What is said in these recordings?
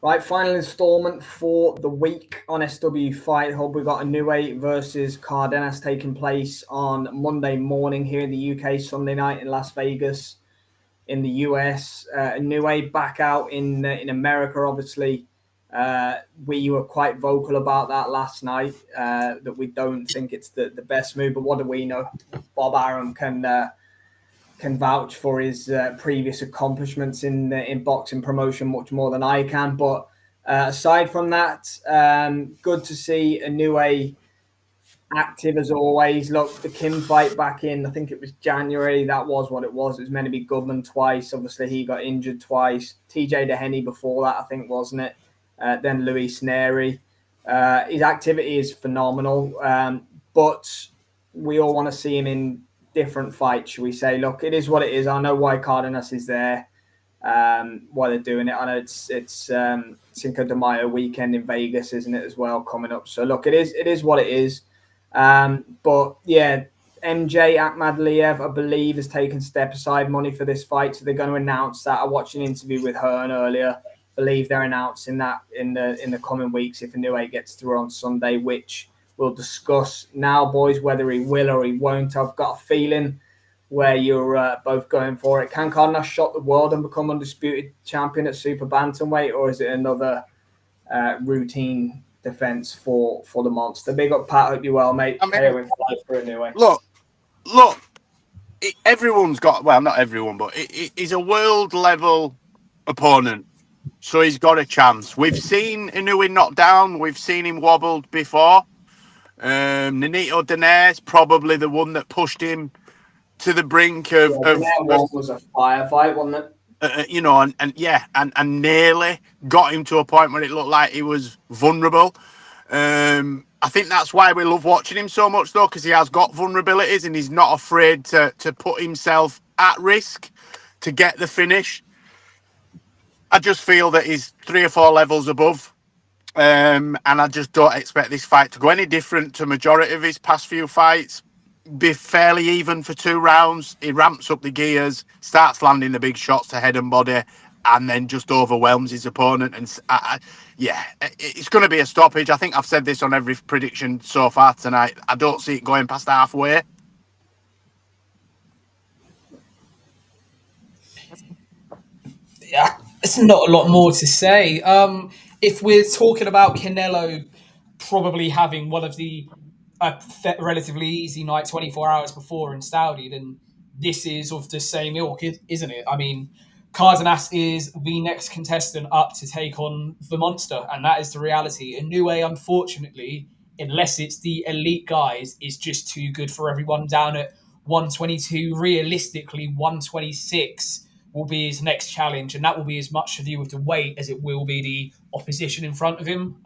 Right, final instalment for the week on SW Fight Hub. We've got Inoue versus Cardenas taking place on Monday morning here in the UK, Sunday night in Las Vegas in the US. Inoue back out in America, obviously. We were quite vocal about that last night, that we don't think it's the best move, but what do we know? Bob Arum can vouch for his previous accomplishments in boxing promotion much more than I can. But aside from that, good to see Inoue active as always. Look, the Kim fight back in, I think it was January. That was what it was. It was meant to be Goodman twice. Obviously, he got injured twice. TJ Dehenny before that, I think, wasn't it? Then Luis Neri. His activity is phenomenal, but we all want to see him in different fights, should we say. Look, it is what it is. I know why Cardenas is there, why they're doing it. I know it's Cinco de Mayo weekend in Vegas, isn't it, as well, coming up. So, look, it is what it is. But, yeah, MJ Akhmadaliev, I believe, has taken step-aside money for this fight, so they're going to announce that. I watched an interview with Hearn earlier. I believe they're announcing that in the coming weeks if Inoue gets through on Sunday, which we'll discuss now, boys, whether he will or he won't. I've got a feeling where you're both going for it. Can Cardenas shock the world and become undisputed champion at Super Bantamweight, or is it another routine defense for the monster? Big up, Pat. Hope you're well, mate. I mean, KO in 5 for Inoue. Look. Everyone's got, well, not everyone, but he's a world-level opponent, so he's got a chance. We've seen Inoue knocked down. We've seen him wobbled before. Nonito Donaire, probably the one that pushed him to the brink of was a firefight, wasn't it? And nearly got him to a point where it looked like he was vulnerable. I think that's why we love watching him so much, though, because he has got vulnerabilities and he's not afraid to put himself at risk to get the finish. I just feel that he's 3 or 4 levels above. And I just don't expect this fight to go any different to majority of his past few fights. Be fairly even for 2 rounds. He ramps up the gears, starts landing the big shots to head and body, and then just overwhelms his opponent. And it's going to be a stoppage. I think I've said this on every prediction so far tonight. I don't see it going past halfway. Yeah, it's not a lot more to say. If we're talking about Canelo probably having one of the relatively easy night 24 hours before in Saudi, then this is of the same ilk, isn't it? I mean, Cardenas is the next contestant up to take on the monster, and that is the reality. Inoue, unfortunately, unless it's the elite guys, is just too good for everyone down at 122. Realistically, 126 will be his next challenge, and that will be as much to do with the weight as it will be the opposition in front of him.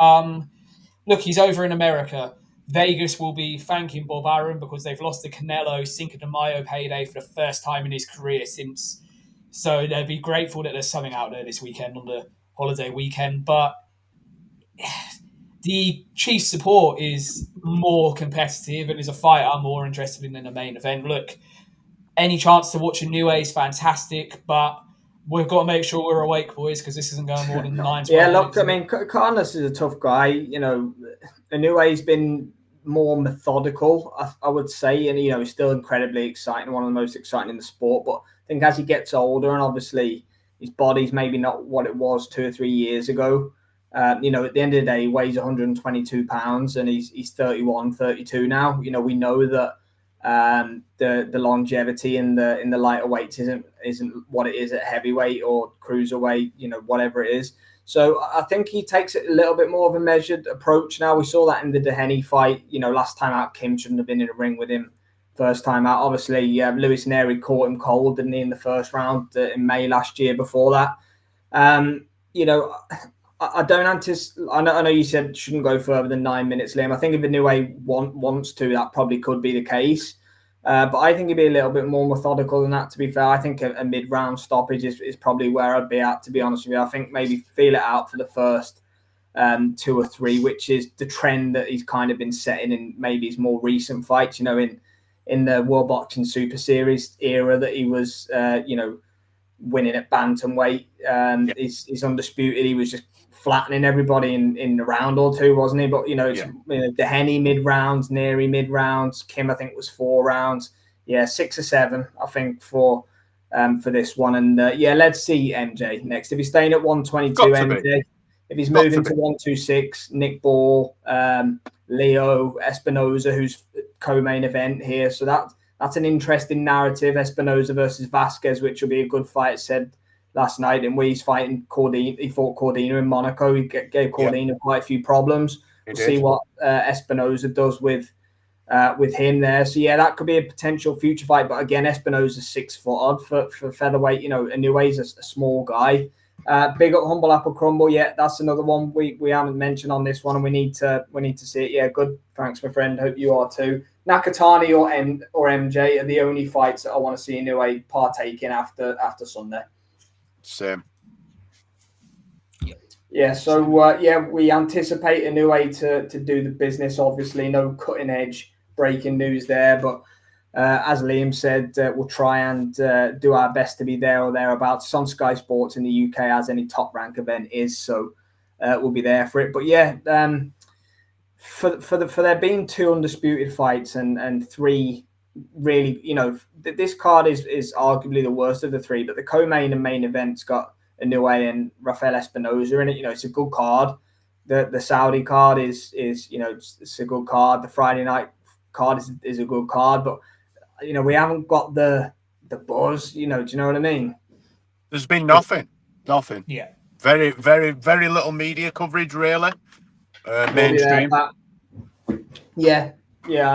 Look, he's over in America. Vegas will be thanking Bob Arum because they've lost the Canelo Cinco de Mayo payday for the first time in his career since. So they'll be grateful that there's something out there this weekend on the holiday weekend. But the Chiefs' support is more competitive, and as a fighter, I'm more interested in the main event. Look, any chance to watch Inoue is fantastic, but we've got to make sure we're awake, boys, because this isn't going more than 9 Yeah, look, I mean, Cardenas is a tough guy. You know, Inoue's been more methodical, I would say, and, you know, he's still incredibly exciting, one of the most exciting in the sport. But I think as he gets older, and obviously his body's maybe not what it was 2 or 3 years ago, you know, at the end of the day, he weighs 122 pounds and he's 31, 32 now. You know, we know that the longevity in the lighter weights isn't what it is at heavyweight or cruiserweight, you know, whatever it is. So I think he takes it a little bit more of a measured approach now. We saw that in the Dehenny fight. You know, last time out, Kim shouldn't have been in a ring with him. First time out, obviously, Luis Neri caught him cold, didn't he, in the first round in May last year before that. You know, I don't anticipate. I know you said shouldn't go further than 9 minutes, Liam. I think if Inoue wants to, that probably could be the case. But I think he'd be a little bit more methodical than that, to be fair. I think a mid-round stoppage is probably where I'd be at, to be honest with you. I think maybe feel it out for the first 2 or 3, which is the trend that he's kind of been setting in maybe his more recent fights, you know, in the World Boxing Super Series era that he was, you know, winning at bantamweight. He's undisputed. He was just flattening everybody in a round or two, wasn't he? But it's Dehenny mid-rounds, Neary mid-rounds, Kim I think was 4 rounds. 6 or 7 I think for this one. And let's see MJ next. If he's staying at 122, MJ. If he's moving to 126, Nick Ball, Leo Espinoza, who's co-main event here. So that's an interesting narrative. Espinoza versus Vasquez, which will be a good fight. Said last night, and he's fighting Cordina. He fought Cordina in Monaco. He gave Cordina quite a few problems. We'll see what Espinoza does with him there. So that could be a potential future fight. But again, Espinoza's 6 foot odd for featherweight. Inoue's a small guy. Big up Humble Apple Crumble. That's another one we haven't mentioned on this one, and we need to see it. Good. Thanks, my friend. Hope you are too. Nakatani or MJ are the only fights that I want to see Inoue partake in after Sunday. Same. So we anticipate Inoue to do the business. Obviously, no cutting edge breaking news there, but as Liam said, we'll try and do our best to be there or thereabouts. It's on Sky Sports in the UK, as any top rank event is, so we'll be there for it. But for there being 2 undisputed fights and 3 really, this card is arguably the worst of the 3. But the co-main and main event's got Inoue and Rafael Espinoza in it. It's a good card. The Saudi card is it's a good card. The Friday night card is a good card, but we haven't got the buzz. Do you know what I mean? There's been nothing. Yeah. Very, very, very little media coverage, really. Mainstream. I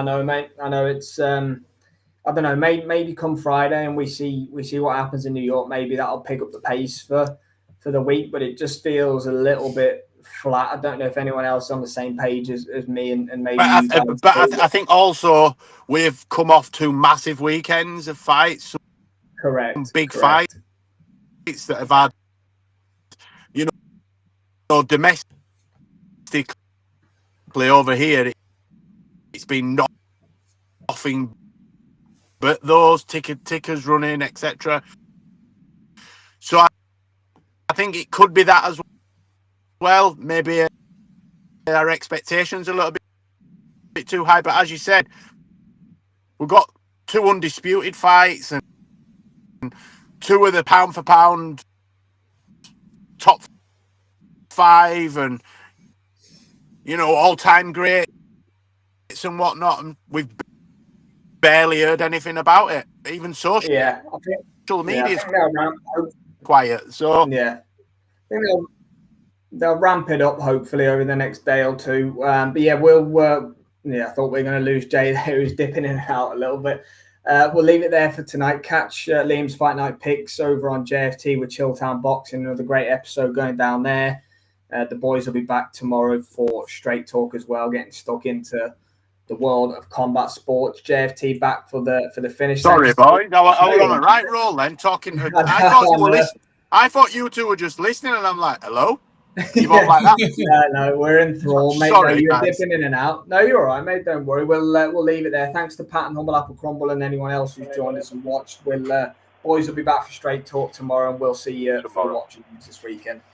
know, mate. I know it's. I don't know. Maybe come Friday and we see what happens in New York. Maybe that'll pick up the pace for the week. But it just feels a little bit flat. I don't know if anyone else is on the same page as me and maybe. I think also we've come off 2 massive weekends of fights. Correct. Some big fights that have had, domestically over here. It's been nothing but those tickers running, etc. So I think it could be that as well. Maybe our expectations are a little bit too high. But as you said, we've got 2 undisputed fights and 2 of the pound for pound top 5 and all-time greats and whatnot, and we've barely heard anything about it. Even social media is quiet. So I think they'll ramp it up hopefully over the next day or 2. But we'll. I thought we were going to lose Jay there, who's dipping in and out a little bit. We'll leave it there for tonight. Catch Liam's Fight Night picks over on JFT with Chilltown Boxing. Another great episode going down there. The boys will be back tomorrow for Straight Talk as well, getting stuck into the world of combat sports. JFT back for the finish. Sorry, boys. I was on a right roll then, talking. I thought you 2 were just listening, and I'm like, hello? You both like that? No, we're in thrall, mate. Sorry, you're dipping in and out. No, you're all right, mate. Don't worry. We'll leave it there. Thanks to Pat and Humble Apple Crumble and anyone else who's joined us and watched. Boys will be back for Straight Talk tomorrow, and we'll see you for watching this weekend.